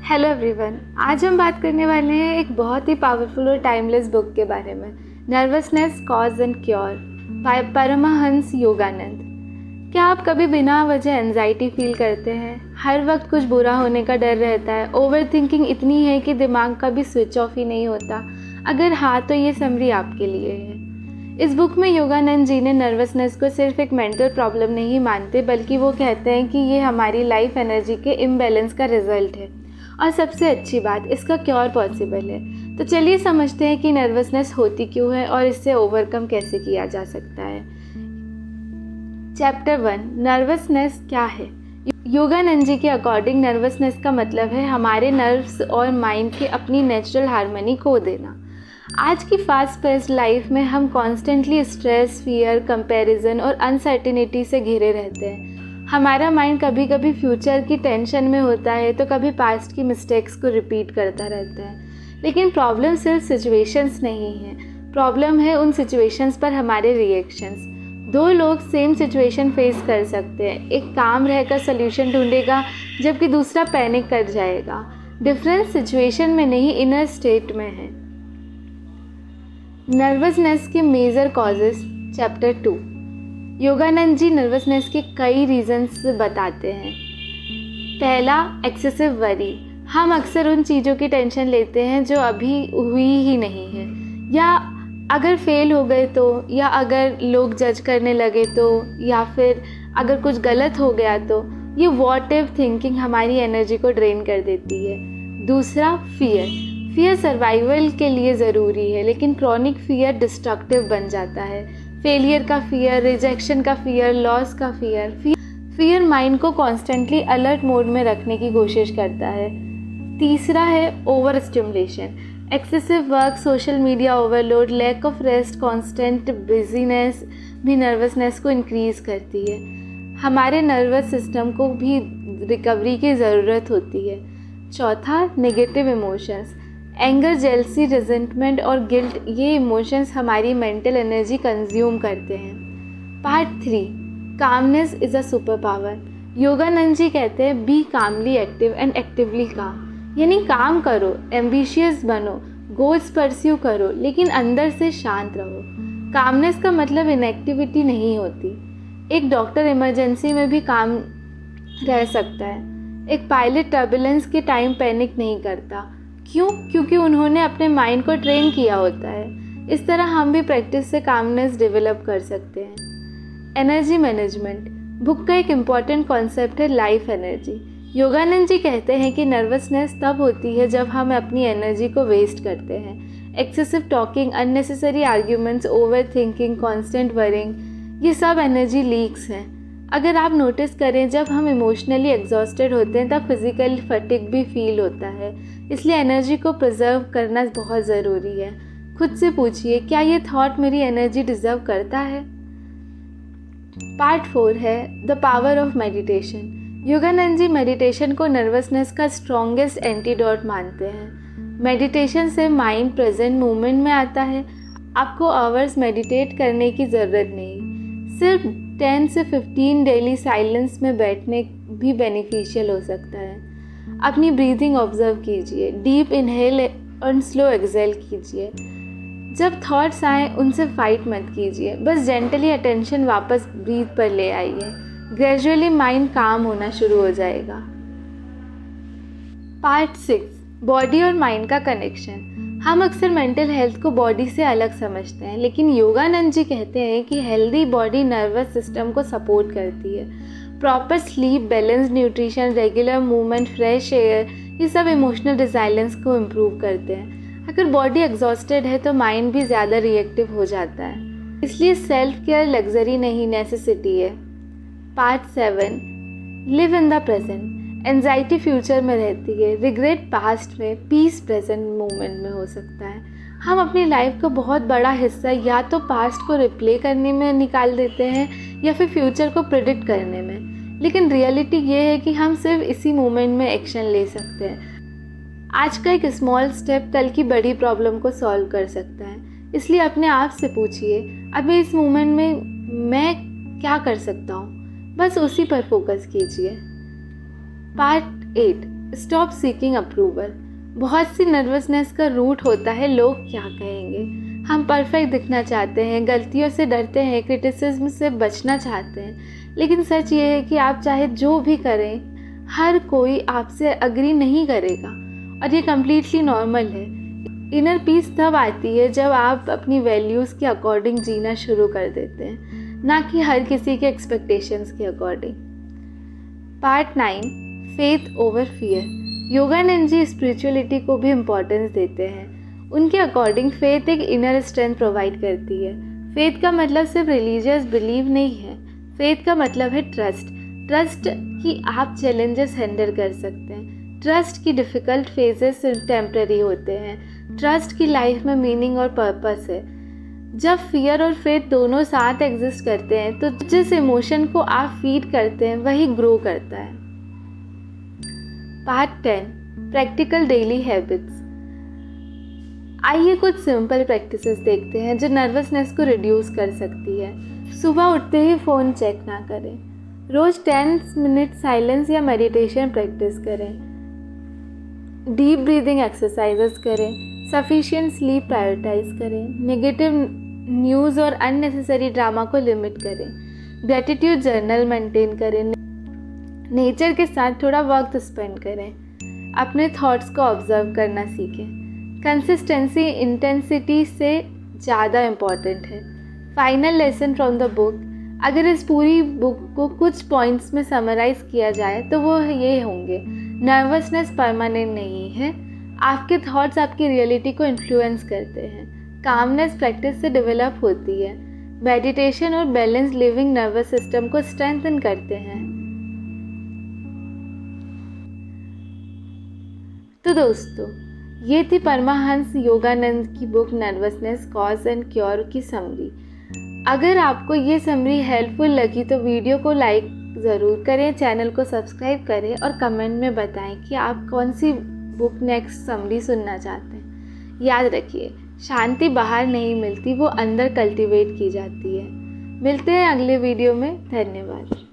Hello everyone. आज हम बात करने वाले हैं एक बहुत ही पावरफुल और टाइमलेस बुक के बारे में, nervousness cause and cure by Paramahansa Yogananda. क्या आप कभी बिना वजह एंजाइटी फील करते हैं? हर वक्त कुछ बुरा होने का डर रहता है, ओवर थिंकिंग इतनी है कि दिमाग कभी स्विच ऑफ ही नहीं होता। अगर हाँ, तो ये समरी आपके लिए है। इस बुक में योगानंद जी ने नर्वसनेस को सिर्फ एक मेंटल प्रॉब्लम नहीं मानते, बल्कि वो कहते हैं कि ये हमारी लाइफ एनर्जी के इम्बैलेंस का रिजल्ट है और सबसे अच्छी बात, इसका क्योर पॉसिबल है। तो चलिए समझते हैं कि नर्वसनेस होती क्यों है और इससे ओवरकम कैसे किया जा सकता है। चैप्टर 1, नर्वसनेस क्या है। योगानंद जी के अकॉर्डिंग नर्वसनेस का मतलब है हमारे नर्व्स और माइंड की अपनी नेचुरल हार्मनी खो देना। आज की फास्ट पेस्ड लाइफ में हम कॉन्स्टेंटली स्ट्रेस, फियर, कंपैरिजन और अनसर्टेनिटी से घिरे रहते हैं। हमारा माइंड कभी कभी फ्यूचर की टेंशन में होता है तो कभी पास्ट की मिस्टेक्स को रिपीट करता रहता है। लेकिन प्रॉब्लम सिर्फ सिचुएशंस नहीं है, प्रॉब्लम है उन सिचुएशंस पर हमारे रिएक्शंस। दो लोग सेम सिचुएशन फेस कर सकते हैं, एक काम रहकर सोल्यूशन ढूंढेगा जबकि दूसरा पैनिक कर जाएगा। डिफरेंस सिचुएशन में नहीं, इनर स्टेट में है। नर्वसनेस के major causes, chapter 2। Yogananda ji nervousness के कई रीजंस बताते हैं। पहला, एक्सेसिव वरी। हम अक्सर उन चीज़ों की टेंशन लेते हैं जो अभी हुई ही नहीं है, या अगर फेल हो गए तो, या अगर लोग जज करने लगे तो, या फिर अगर कुछ गलत हो गया तो। ये व्हाट इफ थिंकिंग हमारी एनर्जी को ड्रेन कर देती है। दूसरा, फियर सर्वाइवल के लिए ज़रूरी है, लेकिन क्रॉनिक फियर डिस्ट्रक्टिव बन जाता है। फेलियर का फियर, रिजेक्शन का फियर, लॉस का फियर माइंड को कॉन्स्टेंटली अलर्ट मोड में रखने की कोशिश करता है। तीसरा है over stimulation. Excessive work, social media overload, lack of rest, constant busyness भी नर्वसनेस को इंक्रीज़ करती है। हमारे नर्वस सिस्टम को भी रिकवरी की ज़रूरत होती है। चौथा, negative emotions. Anger, jealousy, resentment और गिल्ट, ये इमोशंस हमारी मेंटल एनर्जी कंज्यूम करते हैं। Part 3, calmness is a super power. Yogananda ji कहते हैं be calmly active and actively calm. यानी काम करो, एम्बिशियस बनो, गोल्स परस्यू करो, लेकिन अंदर से शांत रहो। कामनेस का मतलब इनएक्टिविटी नहीं होती। एक डॉक्टर इमरजेंसी में भी काम रह सकता है। एक पायलट टर्बुलेंस के टाइम पैनिक नहीं करता। क्यों? क्योंकि उन्होंने अपने माइंड को ट्रेन किया होता है। इस तरह हम भी प्रैक्टिस से कामनेस डेवलप कर सकते हैं। एनर्जी मैनेजमेंट, बुक का एक इम्पॉर्टेंट कॉन्सेप्ट है लाइफ एनर्जी। योगानंद जी कहते हैं कि नर्वसनेस तब होती है जब हम अपनी एनर्जी को वेस्ट करते हैं। Excessive talking, unnecessary arguments, over thinking, constant worrying, ये सब एनर्जी लीक्स हैं। अगर आप नोटिस करें, जब हम इमोशनली एग्जॉस्टेड होते हैं तब फिजिकल फटीग भी फील होता है। इसलिए एनर्जी को प्रिजर्व करना बहुत ज़रूरी है। खुद से पूछिए, क्या ये थॉट मेरी एनर्जी डिजर्व करता है? पार्ट 4 है the power of meditation. Yogananda ji meditation को नर्वसनेस का स्ट्रॉन्गेस्ट एंटीडोट मानते हैं। मेडिटेशन से माइंड प्रेजेंट मोमेंट में आता है। आपको आवर्स मेडिटेट करने की ज़रूरत नहीं, सिर्फ 10 से 15 डेली साइलेंस में बैठने भी बेनिफिशियल हो सकता है। अपनी ब्रीदिंग ऑब्जर्व कीजिए, डीप इनहेल और स्लो एक्सहेल कीजिए। जब थॉट्स आए उनसे फाइट मत कीजिए, बस जेंटली अटेंशन वापस ब्रीथ पर ले आइए। ग्रेजुअली माइंड काम होना शुरू हो जाएगा। पार्ट 6, बॉडी और माइंड का कनेक्शन। हम अक्सर मेंटल हेल्थ को बॉडी से अलग समझते हैं, लेकिन योगानंद जी कहते हैं कि हेल्दी बॉडी नर्वस सिस्टम को सपोर्ट करती है। Proper sleep, balanced nutrition, regular movement, fresh air, ये सब इमोशनल रिजाइलेंस को इम्प्रूव करते हैं। अगर बॉडी एग्जॉस्टेड है तो माइंड भी ज़्यादा रिएक्टिव हो जाता है। इसलिए सेल्फ केयर लग्जरी नहीं, नेसेसिटी है। Part 7, live in the present. Anxiety future में रहती है, रिग्रेट पास्ट में, पीस प्रेजेंट मोमेंट में हो सकता है। हम अपनी लाइफ का बहुत बड़ा हिस्सा या तो पास्ट को रिप्ले करने में निकाल देते हैं या फिर फ्यूचर को प्रिडिक्ट करने में। लेकिन रियलिटी ये है कि हम सिर्फ इसी मोमेंट में एक्शन ले सकते हैं। आज का एक स्मॉल स्टेप कल की बड़ी प्रॉब्लम को सॉल्व कर सकता है। इसलिए अपने आप से पूछिए, अभी इस मोमेंट में मैं क्या कर सकता हूँ? बस उसी पर फोकस कीजिए। Part 8, stop seeking approval. बहुत सी नर्वसनेस का रूट होता है लोग क्या कहेंगे। हम परफेक्ट दिखना चाहते हैं, गलतियों से डरते हैं, क्रिटिसिज्म से बचना चाहते हैं, लेकिन सच ये है कि आप चाहे जो भी करें, हर कोई आपसे अग्री नहीं करेगा और ये कम्प्लीटली नॉर्मल है। इनर पीस तब आती है जब आप अपनी वैल्यूज़ के अकॉर्डिंग जीना शुरू कर देते हैं, ना कि हर किसी के एक्सपेक्टेशंस के according. Part 9, faith over fear. Yogananda ji spirituality को भी इम्पोर्टेंस देते हैं। उनके अकॉर्डिंग फेथ एक इनर स्ट्रेंथ प्रोवाइड करती है। फेथ का मतलब सिर्फ रिलीजियस बिलीव नहीं है, फेथ का मतलब है ट्रस्ट। ट्रस्ट कि आप चैलेंजेस हैंडल कर सकते हैं, ट्रस्ट की डिफ़िकल्ट फेजेस टेम्पररी होते हैं, ट्रस्ट की लाइफ में मीनिंग और पर्पस है। जब फियर और फेथ दोनों साथ एग्जिस्ट करते हैं तो जिस इमोशन को आप फीड करते हैं वही ग्रो करता है। Part 10, practical daily habits. आइए कुछ सिंपल प्रैक्टिसेस देखते हैं जो नर्वसनेस को रिड्यूस कर सकती है। सुबह उठते ही फ़ोन चेक ना करें। रोज़ 10 मिनट साइलेंस या मेडिटेशन प्रैक्टिस करें। डीप ब्रीदिंग एक्सरसाइजेस करें। सफिशिएंट स्लीप प्रायोरिटाइज करें। नेगेटिव न्यूज़ और अननेसेसरी ड्रामा को लिमिट करें। ग्रेटिट्यूड जर्नल मेंटेन करें। नेचर के साथ थोड़ा वक्त स्पेंड करें। अपने थॉट्स को ऑब्जर्व करना सीखें। कंसिस्टेंसी इंटेंसिटी से ज़्यादा इम्पॉर्टेंट है। Final lesson from the book. अगर इस पूरी बुक को कुछ पॉइंट्स में समराइज़ किया जाए तो वो ये होंगे: नर्वसनेस परमानेंट नहीं है, आपके थॉट्स आपकी रियलिटी को इन्फ्लुएंस करते हैं, कामनेस प्रैक्टिस से डेवलप होती है, मेडिटेशन और बैलेंस लिविंग नर्वस सिस्टम को स्ट्रेंथन करते हैं। तो दोस्तों, ये थी परमहंस योगानंद की book nervousness cause and cure की समरी। अगर आपको ये समरी हेल्पफुल लगी तो वीडियो को लाइक ज़रूर करें, चैनल को सब्सक्राइब करें और कमेंट में बताएं कि आप कौन सी बुक नेक्स्ट समरी सुनना चाहते हैं। याद रखिए, शांति बाहर नहीं मिलती, वो अंदर कल्टीवेट की जाती है। मिलते हैं अगले वीडियो में। धन्यवाद।